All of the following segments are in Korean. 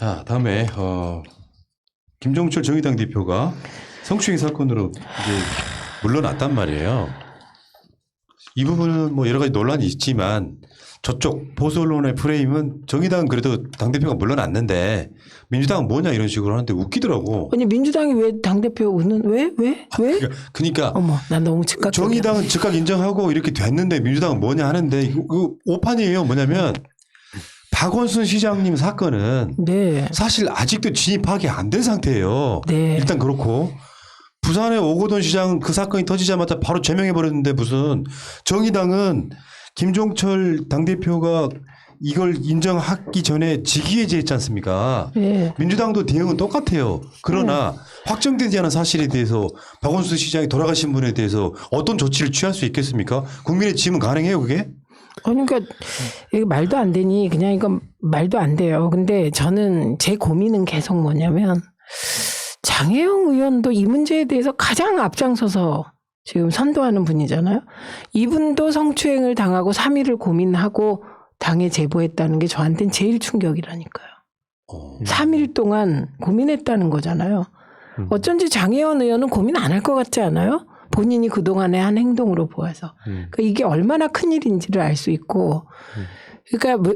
자, 다음에 김종철 정의당 대표가 성추행 사건으로 이제 물러났단 말이에요. 이 부분은 뭐 여러 가지 논란이 있지만 저쪽 보수 언론의 프레임은 정의당은 그래도 당대표가 물러났는데 민주당은 뭐냐 이런 식으로 하는데 웃기더라고. 아니 민주당이 왜 당대표 왜? 그러니까 어머 난 너무 즉각. 정의당은 즉각 인정하고 이렇게 됐는데 민주당은 뭐냐 하는데 이거 오판이에요. 뭐냐면 박원순 시장님 사건은 네. 사실 아직도 진입 파악이 안 된 상태예요. 네. 일단 그렇고 부산의 오거돈 시장 그 사건이 터지자마자 바로 제명해버렸는데 무슨 정의당은 김종철 당대표가 이걸 인정하기 전에 직위해제했지 않습니까? 네. 민주당도 대응은 똑같아요. 그러나 확정되지 않은 사실에 대해서 박원순 시장이 돌아가신 분에 대해서 어떤 조치를 취할 수 있겠습니까? 국민의 짐은 가능해요 그게? 아니 그러니까 이게 말도 안 되니 그냥 이건 말도 안 돼요. 근데 저는 제 고민은 계속 뭐냐면 장혜영 의원도 이 문제에 대해서 가장 앞장서서 지금 선도하는 분이잖아요. 이분도 성추행을 당하고 3일을 고민하고 당에 제보했다는 게 저한테는 제일 충격이라니까요. 3일 동안 고민했다는 거잖아요. 어쩐지 장혜원 의원은 고민 안 할 것 같지 않아요? 본인이 그동안에 한 행동으로 보아서. 그러니까 이게 얼마나 큰일인지를 알 수 있고. 그러니까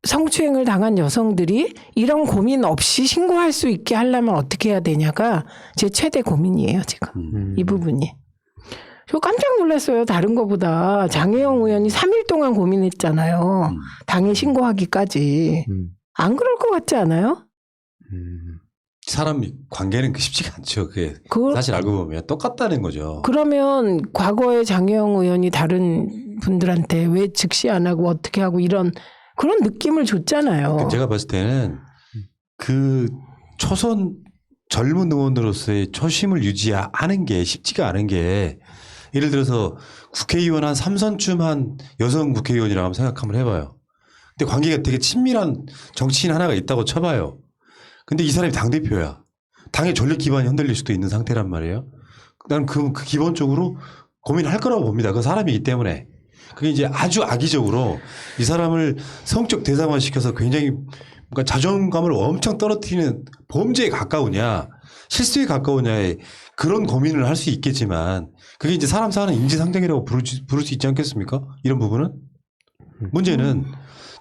성추행을 당한 여성들이 이런 고민 없이 신고할 수 있게 하려면 어떻게 해야 되냐가 제 최대 고민이에요 지금. 이 부분이. 저 깜짝 놀랐어요. 다른 거보다. 장혜영 의원이 3일 동안 고민했잖아요. 당에 신고하기까지. 안 그럴 것 같지 않아요? 사람 관계는 쉽지가 않죠. 그게 사실 알고 보면 똑같다는 거죠. 그러면 과거에 장혜영 의원이 다른 분들한테 왜 즉시 안 하고 어떻게 하고 이런 그런 느낌을 줬잖아요. 제가 봤을 때는 그 초선 젊은 의원으로서의 초심을 유지하는 게 쉽지가 않은 게 예를 들어서 국회의원 한 3선쯤 한 여성 국회의원이라고 한번 생각 한번 해봐요. 근데 관계가 되게 친밀한 정치인 하나가 있다고 쳐봐요. 근데 이 사람이 당대표야. 당의 전력 기반이 흔들릴 수도 있는 상태란 말이에요. 나는 그 기본적으로 고민할 거라고 봅니다. 그 사람이기 때문에. 그게 이제 아주 악의적으로 이 사람을 성적 대상화 시켜서 굉장히 뭔가 자존감을 엄청 떨어뜨리는 범죄에 가까우냐 실수에 가까우냐에 그런 고민을 할 수 있겠지만 그게 이제 사람 사는 인지상정이라고 부를 수 있지 않겠습니까? 이런 부분은. 문제는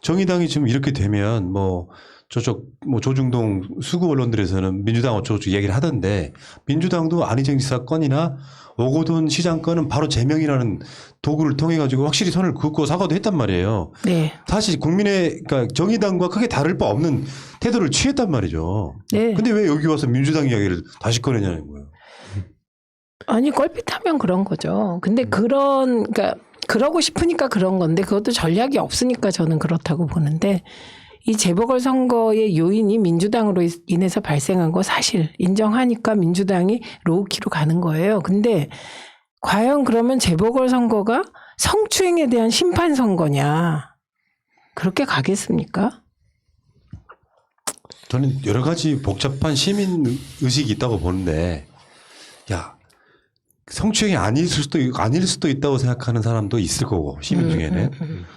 정의당이 지금 이렇게 되면 뭐 저쪽 뭐 조중동 수구 언론들에서는 민주당 어쩌고저쩌고 얘기를 하던데 민주당도 안희정 지사 건이나 오거돈 시장 건은 바로 제명이라는 도구를 통해 가지고 확실히 선을 긋고 사과도 했단 말이에요. 네. 사실 그러니까 정의당과 크게 다를 바 없는 태도를 취했단 말이죠. 네. 근데 왜 여기 와서 민주당 이야기를 다시 꺼내냐는 거예요. 아니 껄핏하면 그런 거죠. 근데 그러니까 그러고 싶으니까 그런 건데 그것도 전략이 없으니까 저는 그렇다고 보는데 이 재보궐선거의 요인이 민주당으로 인해서 발생한 거 사실 인정하니까 민주당이 로우키로 가는 거예요. 근데 과연 그러면 재보궐선거가 성추행에 대한 심판선거냐. 그렇게 가겠습니까? 저는 여러 가지 복잡한 시민 의식이 있다고 보는데 야 성추행이 아닐 수도 있다고 생각하는 사람도 있을 거고 시민 중에는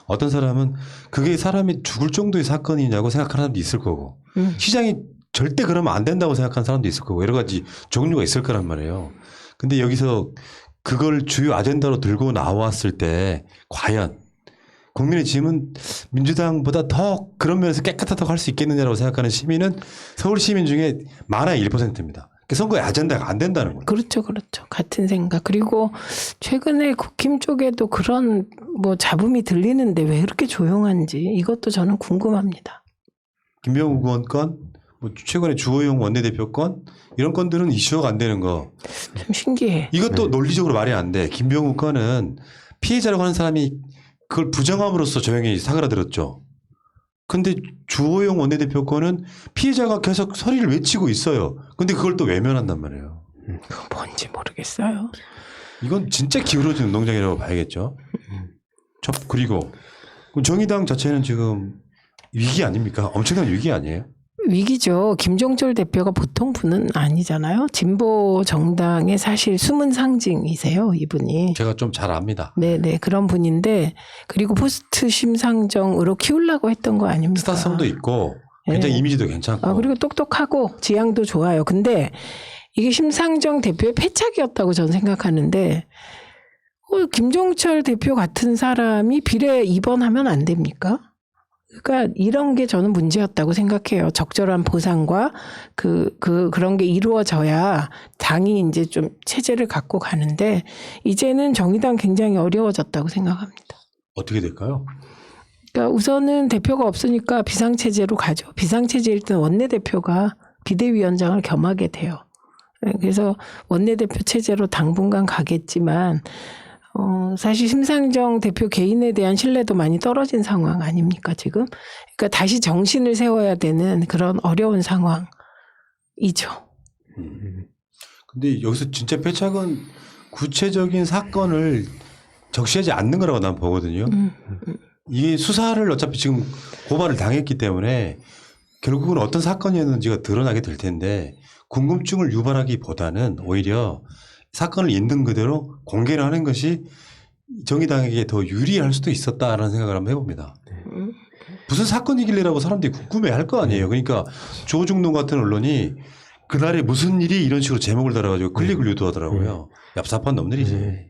어떤 사람은 그게 사람이 죽을 정도의 사건이냐고 생각하는 사람도 있을 거고 시장이 절대 그러면 안 된다고 생각하는 사람도 있을 거고 여러 가지 종류가 있을 거란 말이에요. 근데 여기서 그걸 주요 아젠다로 들고 나왔을 때 과연 국민의 짐은 민주당보다 더 그런 면에서 깨끗하다고 할 수 있겠느냐라고 생각하는 시민은 서울 시민 중에 많아야 1%입니다. 선거의 아젠다가 안 된다는 거예요. 그렇죠. 같은 생각. 그리고 최근에 국힘 쪽에도 그런 뭐 잡음이 들리는데 왜 이렇게 조용한지 이것도 저는 궁금합니다. 김병욱 의원 건, 뭐 최근에 주호영 원내대표 건 이런 건들은 이슈가 안 되는 거. 좀 신기해. 이것도 논리적으로 말이 안 돼. 김병욱 건은 피해자라고 하는 사람이 그걸 부정함으로써 조용히 사그라들었죠. 근데 주호영 원내대표 건은 피해자가 계속 소리를 외치고 있어요. 근데 그걸 또 외면한단 말이에요. 그건 뭔지 모르겠어요. 이건 진짜 기울어진 운동장이라고 봐야겠죠. 그리고 정의당 자체는 지금 위기 아닙니까? 엄청난 위기 아니에요? 위기죠. 김종철 대표가 보통 분은 아니잖아요. 진보 정당의 사실 숨은 상징이세요, 이분이. 제가 좀 잘 압니다. 네네, 그런 분인데, 그리고 포스트 심상정으로 키우려고 했던 거 아닙니까? 스타성도 있고 굉장히 예. 이미지도 괜찮고. 그리고 똑똑하고 지향도 좋아요. 근데 이게 심상정 대표의 패착이었다고 저는 생각하는데 김종철 대표 같은 사람이 비례 입원하면 안 됩니까? 그러니까 이런 게 저는 문제였다고 생각해요. 적절한 보상과 그런 게 이루어져야 당이 이제 좀 체제를 갖고 가는데 이제는 정의당 굉장히 어려워졌다고 생각합니다. 어떻게 될까요? 그러니까 우선은 대표가 없으니까 비상체제로 가죠. 비상체제일 때는 원내대표가 비대위원장을 겸하게 돼요. 그래서 원내대표 체제로 당분간 가겠지만 사실 심상정 대표 개인에 대한 신뢰도 많이 떨어진 상황 아닙니까 지금? 그러니까 다시 정신을 세워야 되는 그런 어려운 상황이죠. 근데 여기서 진짜 패착은 구체적인 사건을 적시하지 않는 거라고 난 보거든요. 이게 수사를 어차피 지금 고발을 당했기 때문에 결국은 어떤 사건이었는지가 드러나게 될 텐데 궁금증을 유발하기보다는 오히려 사건을 있는 그대로 공개를 하는 것이 정의당에게 더 유리할 수도 있었다라는 생각을 한번 해봅니다. 무슨 사건이길래라고 사람들이 궁금해할 거 아니에요. 그러니까 조중동 같은 언론이 그날에 무슨 일이 이런 식으로 제목을 달아가지고 클릭을 유도하더라고요. 얍삽한 놈들이지.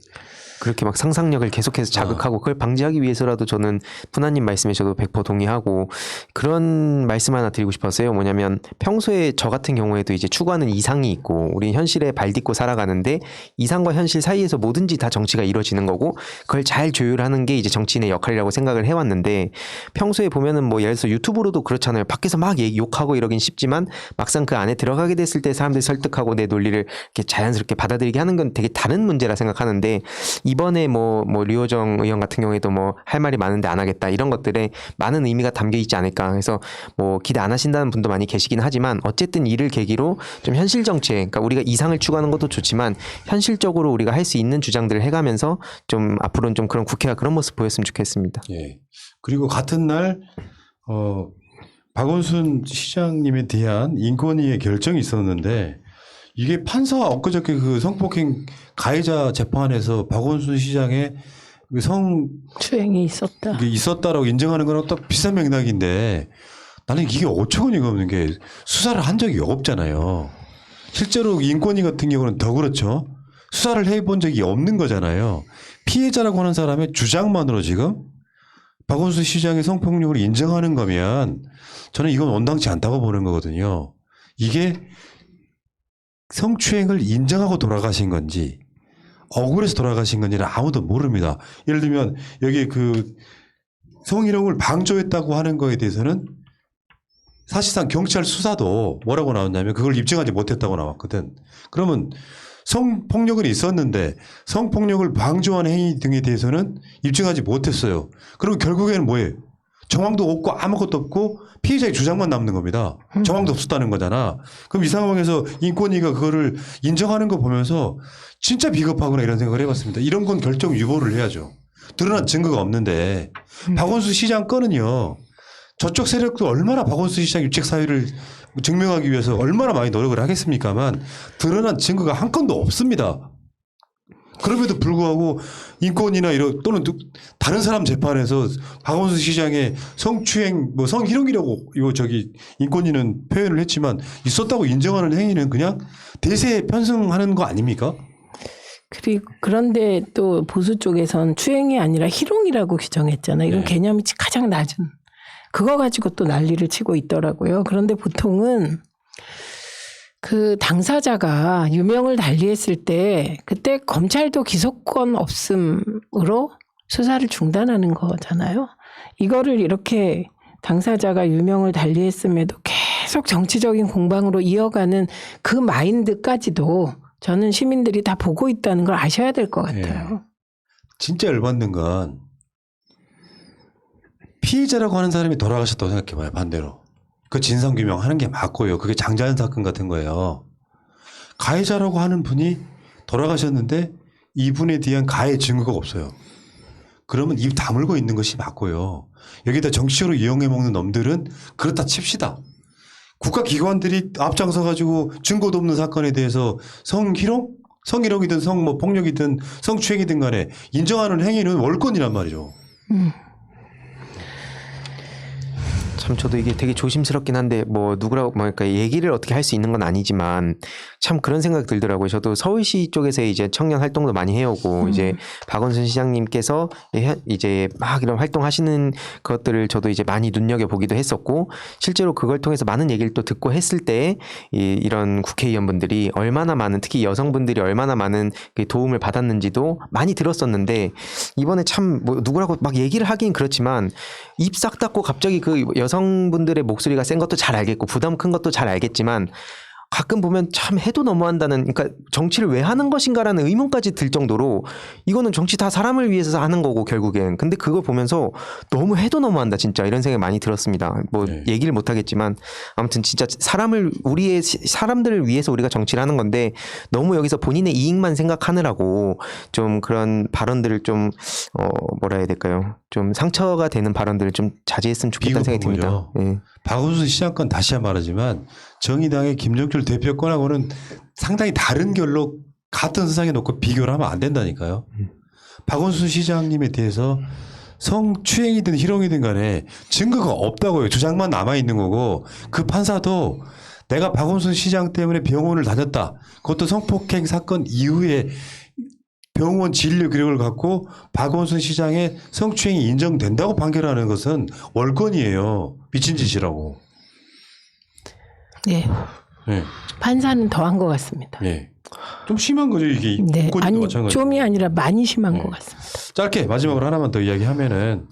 그렇게 막 상상력을 계속해서 자극하고 그걸 방지하기 위해서라도 저는 푸나님 말씀에 저도 100% 동의하고 그런 말씀 하나 드리고 싶었어요. 뭐냐면 평소에 저 같은 경우에도 이제 추구하는 이상이 있고 우리 현실에 발 딛고 살아가는데 이상과 현실 사이에서 뭐든지 다 정치가 이루어지는 거고 그걸 잘 조율하는 게 이제 정치인의 역할이라고 생각을 해왔는데 평소에 보면은 뭐 예를 들어서 유튜브로도 그렇잖아요. 밖에서 막 욕하고 이러긴 쉽지만 막상 그 안에 들어가게 됐을 때 사람들 설득하고 내 논리를 이렇게 자연스럽게 받아들이게 하는 건 되게 다른 문제라 생각하는데 이번에 뭐 류호정 의원 같은 경우에도 뭐 할 말이 많은데 안 하겠다 이런 것들에 많은 의미가 담겨 있지 않을까. 그래서 뭐 기대 안 하신다는 분도 많이 계시긴 하지만 어쨌든 이를 계기로 좀 현실 정책, 그러니까 우리가 이상을 추구하는 것도 좋지만 현실적으로 우리가 할 수 있는 주장들을 해가면서 좀 앞으로는 좀 그런 국회가 그런 모습 보였으면 좋겠습니다. 예. 그리고 같은 날 박원순 시장님에 대한 인권위의 결정이 있었는데 이게 판사가 엊그저께 그 성폭행 가해자 재판에서 박원순 시장의 그 추행이 있었다. 이게 있었다라고 인정하는 거랑 또 비슷한 맥락인데 나는 이게 어처구니가 없는 게 수사를 한 적이 없잖아요. 실제로 인권위 같은 경우는 더 그렇죠. 수사를 해본 적이 없는 거잖아요. 피해자라고 하는 사람의 주장만으로 지금 박원순 시장의 성폭력을 인정하는 거면 저는 이건 온당치 않다고 보는 거거든요. 이게 성추행을 인정하고 돌아가신 건지 억울해서 돌아가신 건지는 아무도 모릅니다. 예를 들면 여기 그 성희롱을 방조했다고 하는 거에 대해서는 사실상 경찰 수사도 뭐라고 나왔냐면 그걸 입증하지 못했다고 나왔거든. 그러면 성폭력은 있었는데 성폭력을 방조한 행위 등에 대해서는 입증하지 못했어요. 그리고 결국에는 뭐예요? 정황도 없고 아무것도 없고 피해자의 주장만 남는 겁니다. 정황도 없었다는 거잖아. 그럼 이 상황에서 인권위가 그거를 인정하는 거 보면서 진짜 비겁하구나 이런 생각을 해봤습니다. 이런 건 결정 유보를 해야죠. 드러난 증거가 없는데 박원순 시장 건은요. 저쪽 세력도 얼마나 박원순 시장 유책 사유를 증명하기 위해서 얼마나 많이 노력을 하겠습니까만 드러난 증거가 한 건도 없습니다. 그럼에도 불구하고 인권이나 이런 또는 다른 사람 재판에서 박원순 시장의 성추행 뭐 성희롱이라고 이거 저기 인권위는 표현을 했지만 있었다고 인정하는 행위는 그냥 대세에 편승하는 거 아닙니까? 그런데 또 보수 쪽에선 추행이 아니라 희롱이라고 규정했잖아요. 이건 네. 개념이 가장 낮은. 그거 가지고 또 난리를 치고 있더라고요. 그런데 보통은 그 당사자가 유명을 달리했을 때 그때 검찰도 기소권 없음으로 수사를 중단하는 거잖아요. 이거를 이렇게 당사자가 유명을 달리했음에도 계속 정치적인 공방으로 이어가는 그 마인드까지도 저는 시민들이 다 보고 있다는 걸 아셔야 될 것 같아요. 네. 진짜 열받는 건 피해자라고 하는 사람이 돌아가셨다고 생각해봐요. 반대로. 그 진상규명하는 게 맞고요. 그게 장자연 사건 같은 거예요. 가해자라고 하는 분이 돌아가셨는데 이분에 대한 가해 증거가 없어요. 그러면 입 다물고 있는 것이 맞고요. 여기다 정치적으로 이용해 먹는 놈들은 그렇다 칩시다. 국가기관들이 앞장서 가지고 증거도 없는 사건에 대해서 성희롱이든 폭력이든 성추행이든 간에 인정하는 행위는 월권이란 말이죠. 참 저도 이게 되게 조심스럽긴 한데 뭐 누구라고 그러니까 얘기를 어떻게 할 수 있는 건 아니지만 참 그런 생각 들더라고요. 저도 서울시 쪽에서 이제 청년 활동도 많이 해오고 이제 박원순 시장님께서 이제 막 이런 활동하시는 것들을 저도 이제 많이 눈여겨 보기도 했었고 실제로 그걸 통해서 많은 얘기를 또 듣고 했을 때 이런 국회의원분들이 얼마나 많은 특히 여성분들이 얼마나 많은 도움을 받았는지도 많이 들었었는데 이번에 참 뭐 누구라고 막 얘기를 하긴 그렇지만 입 싹 닫고 갑자기 그 여성분들의 목소리가 센 것도 잘 알겠고 부담 큰 것도 잘 알겠지만 가끔 보면 참 해도 너무한다는 그러니까 정치를 왜 하는 것인가라는 의문까지 들 정도로 이거는 정치 다 사람을 위해서 하는 거고 결국엔 근데 그걸 보면서 너무 해도 너무한다 진짜 이런 생각이 많이 들었습니다. 뭐 얘기를 못 하겠지만 아무튼 진짜 사람들을 위해서 우리가 정치를 하는 건데 너무 여기서 본인의 이익만 생각하느라고 좀 그런 발언들을 좀 뭐라 해야 될까요? 좀 상처가 되는 발언들을 좀 자제했으면 좋겠다는 생각이 듭니다. 예. 박원순 시장 건 다시 한번 말하지만 정의당의 김종철 대표 건하고는 상당히 다른 결로 같은 세상에 놓고 비교를 하면 안 된다니까요. 박원순 시장님에 대해서 성추행이든 희롱이든 간에 증거가 없다고요. 주장만 남아있는 거고 그 판사도 내가 박원순 시장 때문에 병원을 다녔다. 그것도 성폭행 사건 이후에 병원 진료 기록을 갖고 박원순 시장의 성추행이 인정된다고 판결하는 것은 월권이에요. 미친 짓이라고. 네. 네. 판사는 더한 것 같습니다. 네. 좀 심한 거죠 이게. 네. 아니 마찬가지고. 좀이 아니라 많이 심한 네. 것 같습니다. 짧게 마지막으로 하나만 더 이야기하면은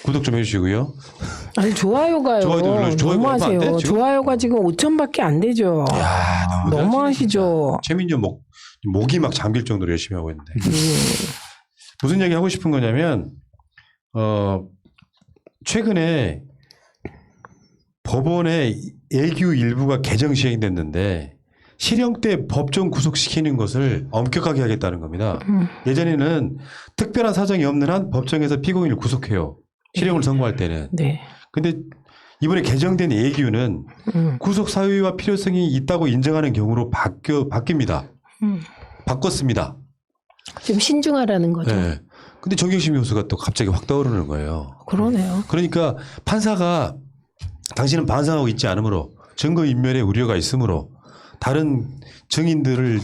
구독 좀 해주시고요. 아니 좋아요가요. 좋아요도 눌러주세요. 좋아요 너무하세요. 얼마 안 돼, 지금? 좋아요가 지금 5천밖에 안 되죠. 야, 너무하시죠. 최민준 목이 막 잠길 정도로 열심히 하고 있는데. 무슨 얘기 하고 싶은 거냐면 최근에 법원의 애규 일부가 개정 시행됐는데 실형 때 법정 구속시키는 것을 엄격하게 하겠다는 겁니다. 예전에는 특별한 사정이 없는 한 법정에서 피고인을 구속해요. 실형을 선고할 때는. 네. 근데 이번에 개정된 애규는 구속 사유와 필요성이 있다고 인정하는 경우로 바뀝니다. 바꿨습니다. 좀 신중하라는 거죠. 네. 근데 정경심 교수가 또 갑자기 확 떠오르는 거예요. 그러네요. 그러니까 판사가 당신은 반성하고 있지 않으므로 증거인멸의 우려가 있으므로 다른 증인들을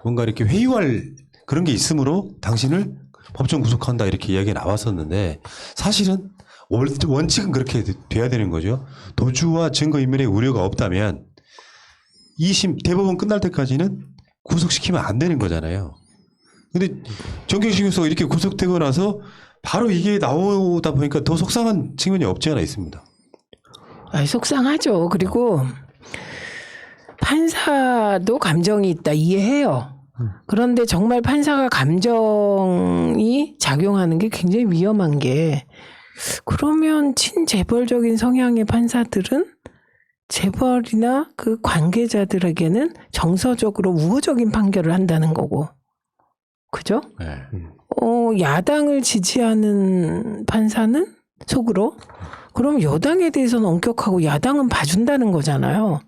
뭔가 이렇게 회유할 그런 게 있으므로 당신을 법정 구속한다 이렇게 이야기가 나왔었는데 사실은 원칙은 그렇게 돼야 되는 거죠. 도주와 증거인멸의 우려가 없다면 2심 대법원 끝날 때까지는 구속시키면 안 되는 거잖아요. 근데 정경심 교수가 이렇게 구속되고 나서 바로 이게 나오다 보니까 더 속상한 측면이 없지 않아 있습니다. 아니, 속상하죠. 그리고 판사도 감정이 있다 이해해요. 그런데 정말 판사가 감정이 작용하는 게 굉장히 위험한 게 그러면 친재벌적인 성향의 판사들은 재벌이나 그 관계자들에게는 정서적으로 우호적인 판결을 한다는 거고. 그죠? 네. 야당을 지지하는 판사는 속으로 그럼 여당에 대해서는 엄격하고 야당은 봐준다는 거잖아요.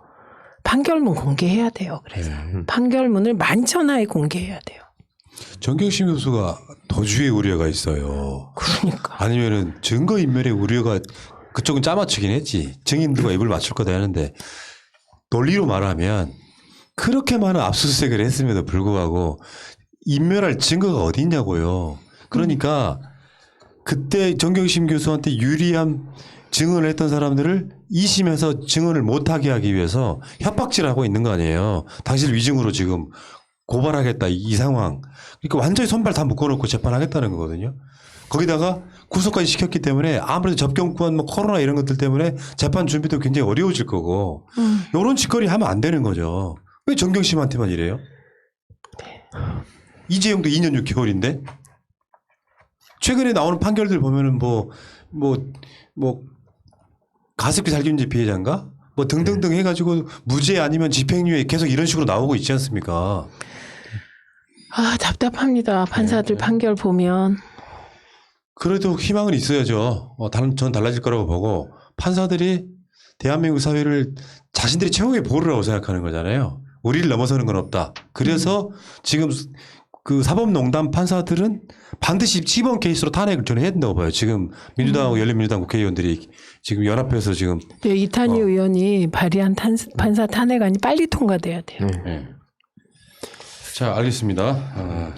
판결문 공개해야 돼요. 그래서 판결문을 만천하에 공개해야 돼요. 정경심 교수가 도주의 우려가 있어요. 그러니까. 아니면은 증거인멸의 우려가 그쪽은 짜맞추긴 했지. 증인들과 입을 맞출 거다 하는데 논리로 말하면 그렇게 많은 압수수색을 했음에도 불구하고 인멸할 증거가 어디 있냐고요. 그러니까 그때 정경심 교수한테 유리한 증언을 했던 사람들을 2심에서 증언을 못하게 하기 위해서 협박질을 하고 있는 거 아니에요. 당신을 위증으로 지금 고발하겠다 이 상황. 그러니까 완전히 손발 다 묶어놓고 재판하겠다는 거거든요. 거기다가 구속까지 시켰기 때문에 아무래도 접경권 뭐 코로나 이런 것들 때문에 재판 준비도 굉장히 어려워질 거고 이런 짓거리 하면 안 되는 거죠. 왜 정경심한테만 이래요? 이재용도 2년 6개월인데 최근에 나오는 판결들 보면은 뭐 가습기 살균제 피해자인가 뭐 등등등 해가지고 무죄 아니면 집행유예 계속 이런 식으로 나오고 있지 않습니까? 아 답답합니다. 판사들 판결 보면. 그래도 희망은 있어야죠. 전 달라질 거라고 보고 판사들이 대한민국 사회를 자신들이 최고의 보루라고 생각하는 거잖아요. 우리를 넘어서는 건 없다. 그래서 지금 그 사법농단 판사들은 반드시 집원 케이스로 탄핵을 저는 해야 된다고 봐요. 지금 민주당하고 열린민주당 국회의원들이 지금 연합해서 지금 네, 이탄희 의원이 발의한 판사 탄핵안이 빨리 통과돼야 돼요. 네. 자, 알겠습니다.